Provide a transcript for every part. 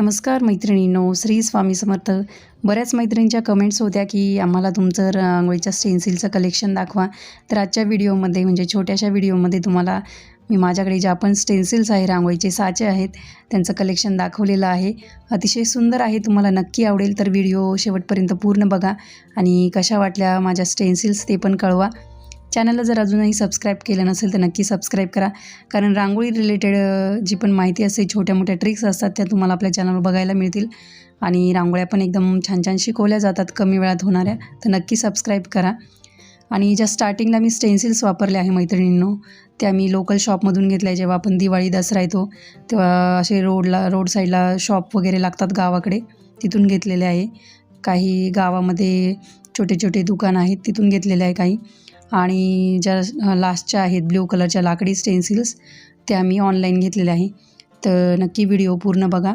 नमस्कार मैत्रिणींनो, श्री स्वामी समर्थ. बऱ्याच मैत्रिणींच्या कमेंट्स होत्या की आम्हाला तुमचं रांगोळीच्या स्टेन्सिलचं कलेक्शन दाखवा. तर आजच्या व्हिडिओमध्ये म्हणजे छोट्याशा व्हिडिओमध्ये तुम्हाला मी माझ्याकडे ज्या पण स्टेन्सिल्स आहे, रांगोळीचे साचे आहेत, त्यांचं कलेक्शन दाखवलेलं आहे. अतिशय सुंदर आहे, तुम्हाला नक्की आवडेल. तर व्हिडिओ शेवटपर्यंत पूर्ण बघा आणि कशा वाटल्या माझ्या स्टेन्सिल्स ते पण कळवा. चॅनलला जर अजूनही सबस्क्राईब केलं नसेल तर नक्की सबस्क्राईब करा, कारण रांगोळी रिलेटेड जी पण माहिती असते, छोट्या मोठ्या ट्रिक्स असतात, त्या तुम्हाला आपल्या चॅनलवर बघायला मिळतील. आणि रांगोळ्या पण एकदम छान छान शिकवल्या जातात कमी वेळात होणाऱ्या. तर नक्की सबस्क्राईब करा. आणि ज्या स्टार्टिंगला मी स्टेन्सिल्स वापरले आहे मैत्रिणींनो, त्या मी लोकल शॉपमधून घेतल्या. जेव्हा आपण दिवाळी दसरा येतो तेव्हा असे रोड साईडला शॉप वगैरे लागतात गावाकडे, तिथून घेतलेले आहे. काही गावामध्ये छोटे छोटे दुकान आहेत, तिथून घेतलेले आहे काही. आणि ज्या लास्टच्या आहेत ब्ल्यू कलरच्या लाकडी स्टेन्सिल्स, त्या मी ऑनलाईन घेतलेल्या आहे. तर नक्की व्हिडिओ पूर्ण बघा.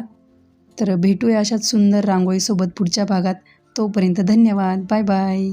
तर भेटूया अशाच सुंदर रांगोळीसोबत पुढच्या भागात. तोपर्यंत धन्यवाद. Bye bye.